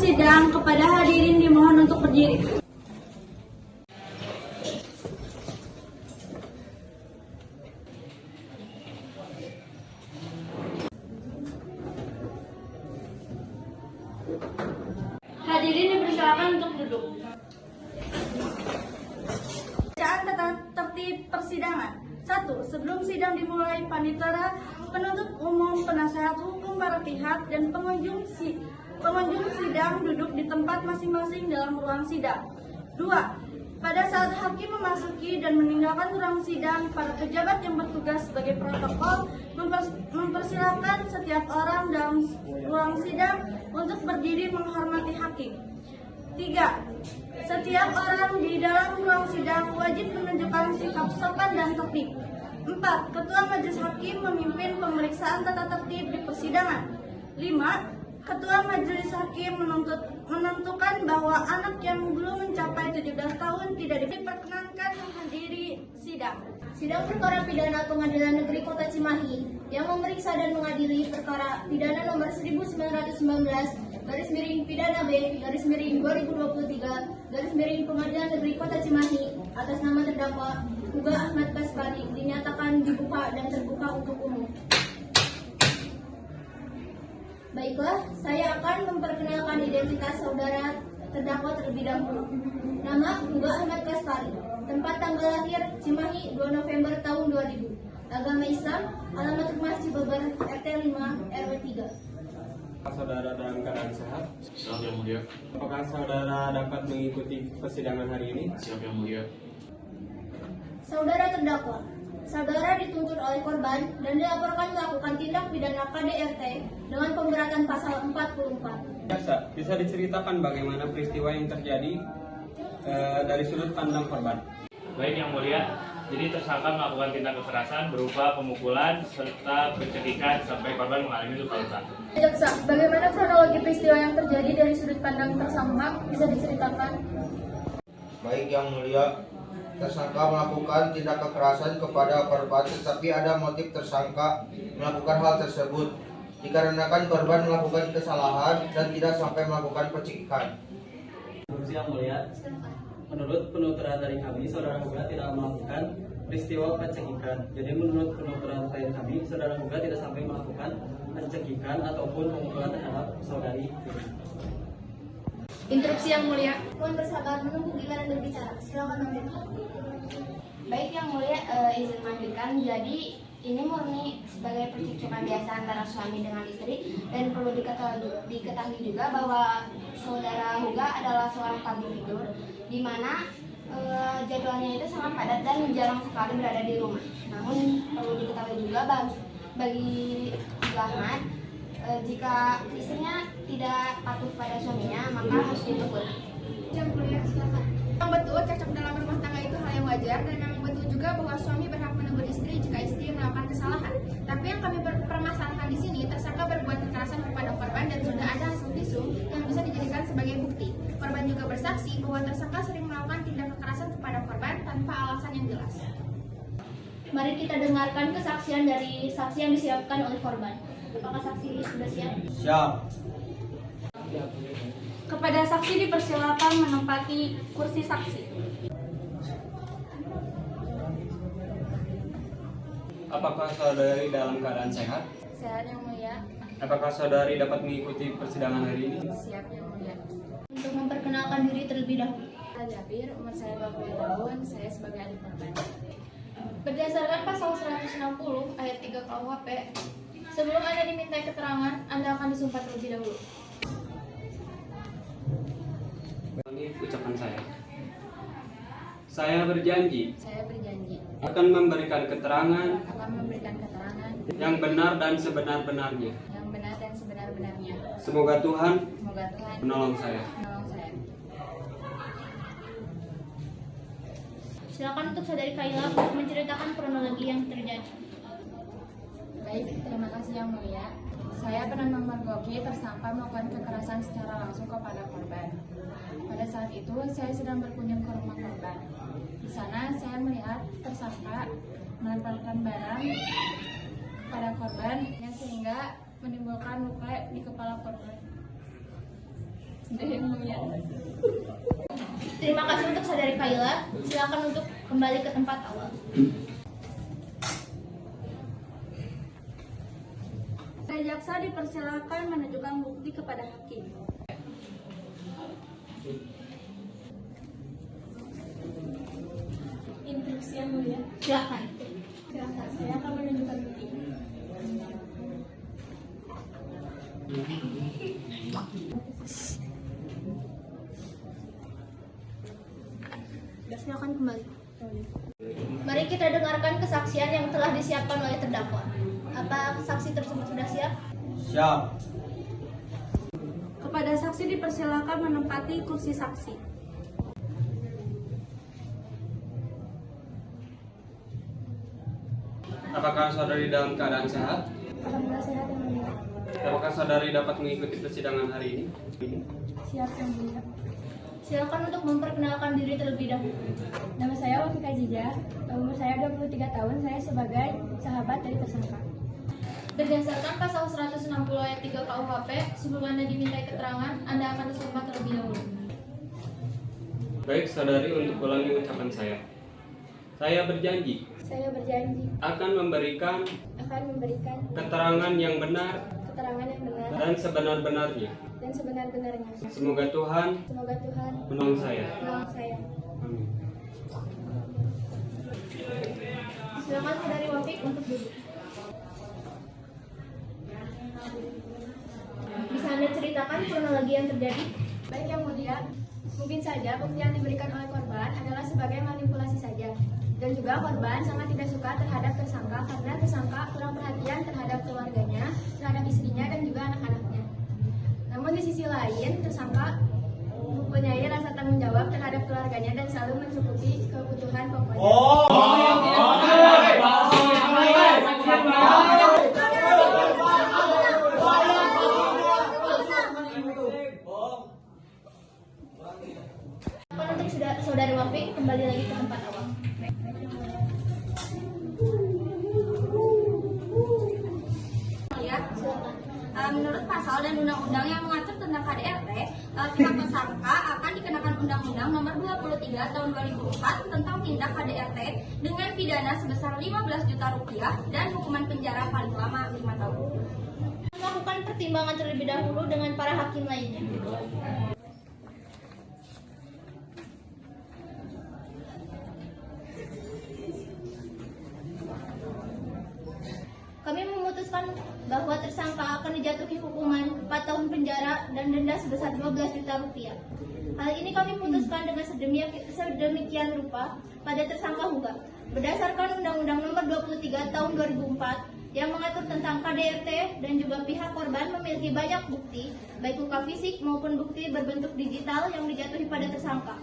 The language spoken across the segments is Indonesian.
sidang, kepada hadirin dimohon untuk berdiri. Hadirin dipersilakan untuk duduk. Bacaan tata tertib persidangan. 1. Sebelum sidang dimulai, panitera, penuntut umum, penasehat hukum para pihak, dan pengunjung sidang duduk di tempat masing-masing dalam ruang sidang. 2. Pada saat hakim memasuki dan meninggalkan ruang sidang, para pejabat yang bertugas sebagai protokol mempersilahkan setiap orang dalam ruang sidang untuk berdiri menghormati hakim. 3. Setiap orang di dalam ruang sidang wajib menunjukkan sikap sopan dan tertib. 4. Ketua Majelis Hakim memimpin pemeriksaan tata tertib di persidangan. 5. Ketua Majelis Hakim menentukan bahwa anak yang belum mencapai 17 tahun tidak diperkenankan menghadiri sidang. Sidang perkara pidana Pengadilan Negeri Kota Cimahi yang memeriksa dan mengadili perkara pidana nomor 1919/pidana B /2023 Pengadilan Negeri Kota Cimahi atas nama terdakwa Huga Ahmad Kaspari dinyatakan dibuka dan terbuka untuk umum. Baiklah, saya akan memperkenalkan identitas saudara terdakwa terlebih dahulu. Nama Huga Ahmad Kaspari. Tempat tanggal lahir Cimahi 2 November tahun 2000. Agama Islam, alamat rumah Cibeber, RT 5 RW 3. Saudara dalam keadaan sehat? Siap yang mulia. Apakah saudara dapat mengikuti persidangan hari ini? Siap yang mulia. Saudara terdakwa, saudara dituntut oleh korban dan dilaporkan melakukan tindak pidana KDRT dengan pemberatan pasal 44. Bisa diceritakan bagaimana peristiwa yang terjadi dari sudut pandang korban? Baik yang mulia, jadi tersangka melakukan tindak kekerasan berupa pemukulan serta pencekikan sampai korban mengalami luka-luka. Jaksa, bagaimana kronologi peristiwa yang terjadi dari sudut pandang tersangka? Bisa diceritakan? Baik yang mulia, tersangka melakukan tindak kekerasan kepada korban, tetapi ada motif tersangka melakukan hal tersebut dikarenakan korban melakukan kesalahan dan tidak sampai melakukan pencekikan. Yang mulia, menurut penuturan dari kami, saudara Huga tidak melakukan peristiwa pencekikan. Jadi menurut penuturan dari kami, saudara Huga tidak sampai melakukan pencekikan ataupun pemukulan terhadap saudari. Interupsi yang mulia. Mohon bersabar menunggu giliran berbicara. Silakan lanjutkan. Baik yang mulia, izin melanjutkan. Jadi ini murni sebagai percekcokan biasa antara suami dengan istri, dan perlu diketahui juga bahwa saudara Huga adalah seorang public figure di mana jadwalnya itu sangat padat dan jarang sekali berada di rumah. Namun perlu diketahui juga bagi Ahmad, jika istrinya tidak patuh pada suaminya, maka harus ditegur. Yang mulia, silakan. Memang betul cekcok dalam rumah tangga itu hal yang wajar, dan memang betul juga bahwa suami berhak menegur istri jika istri melakukan kesalahan. Tapi yang kami permasalahkan di sini, tersangka berbuat kekerasan kepada korban dan sudah ada hasil visum yang bisa dijadikan sebagai bukti. Korban juga bersaksi bahwa tersangka sering melakukan tindak kekerasan kepada korban tanpa alasan yang jelas. Mari kita dengarkan kesaksian dari saksi yang disiapkan oleh korban. Apakah saksi sudah siap? Siap. Kepada saksi dipersilakan menempati kursi saksi. Apakah saudari dalam keadaan sehat? Sehat yang mulia. Apakah saudari dapat mengikuti persidangan hari ini? Siap yang mulia. Untuk memperkenalkan diri terlebih dahulu. Jabir, umur saya 20 tahun, saya sebagai adik korban. Berdasarkan pasal 160 ayat 3 KUHP, sebelum Anda dimintai keterangan, Anda akan disumpah terlebih dahulu. Ini ucapan saya. Saya berjanji Saya berjanji akan memberikan keterangan akan memberikan keterangan yang benar dan sebenar-benarnya. yang benar dan sebenar-benarnya. Semoga Tuhan Semoga Tuhan menolong saya. menolong saya. Silakan untuk saudari Kaila menceritakan kronologi yang terjadi. Baik, terima kasih yang mulia. Saya pernah memergoki tersangka melakukan kekerasan secara langsung kepada korban. Pada saat itu, saya sedang berkunjung ke rumah korban. Di sana, saya melihat tersangka melemparkan barang kepada korban, sehingga menimbulkan luka di kepala korban. Terima kasih untuk saudari Kaila. Silakan untuk kembali ke tempat awal. Jaksa dipersilakan menunjukkan bukti kepada hakim. Instruksi yang mulia. Silakan. Silakan, saya akan menunjukkan bukti. Silakan kembali. Mari kita dengarkan kesaksian yang telah disiapkan oleh terdakwa. Apa saksi tersebut sudah siap? Siap. Kepada saksi dipersilakan menempati kursi saksi. Apakah saudari dalam keadaan sehat? Alhamdulillah sehat yang mulia. Apakah saudari dapat mengikuti persidangan hari ini? Siap yang mulia. Silakan untuk memperkenalkan diri terlebih dahulu. Nama saya Wafika Jija, umur saya 23 tahun, saya sebagai sahabat dari tersangka. Berdasarkan pasal 160 ayat 3 KUHP, sebelum Anda dimintai keterangan, Anda akan disumpah terlebih dahulu. Baik, saudari, untuk ulangi ucapan saya. Saya berjanji Saya berjanji akan memberikan akan memberikan keterangan yang benar keterangan yang benar dan sebenar-benarnya. dan sebenar-benarnya. Semoga Tuhan Semoga Tuhan menolong saya. menolong saya. Amin. Silakan saudari Wafik untuk duduk. Bisa Anda ceritakan kronologi yang terjadi? Baik yang mulia, mungkin saja bukti yang diberikan oleh korban adalah sebagai manipulasi saja. Dan juga korban sangat tidak suka terhadap tersangka karena tersangka kurang perhatian terhadap keluarganya, terhadap istrinya dan juga anak-anaknya. Namun di sisi lain, tersangka mempunyai rasa tanggung jawab terhadap keluarganya dan selalu mencukupi kebutuhan pokoknya. Untuk saudari Wafik kembali lagi ke tempat awal. Ya, menurut pasal dan undang-undang yang mengatur tentang KDRT, pihak tersangka akan dikenakan Undang-Undang Nomor 23 Tahun 2004 tentang tindak KDRT dengan pidana sebesar 15 juta rupiah dan hukuman penjara paling lama 5 tahun. Melakukan pertimbangan terlebih dahulu dengan para hakim lainnya. Kami memutuskan bahwa tersangka akan dijatuhi hukuman 4 tahun penjara dan denda sebesar 12 juta rupiah. Hal ini kami putuskan dengan sedemikian rupa pada tersangka Huga. Berdasarkan Undang-Undang Nomor 23 Tahun 2004 yang mengatur tentang KDRT dan juga pihak korban memiliki banyak bukti, baik luka fisik maupun bukti berbentuk digital yang dijatuhi pada tersangka.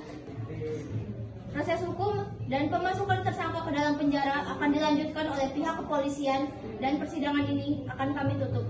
Proses hukum dan pemasukan tersangka ke dalam penjara akan dilanjutkan oleh pihak kepolisian dan persidangan ini akan kami tutup.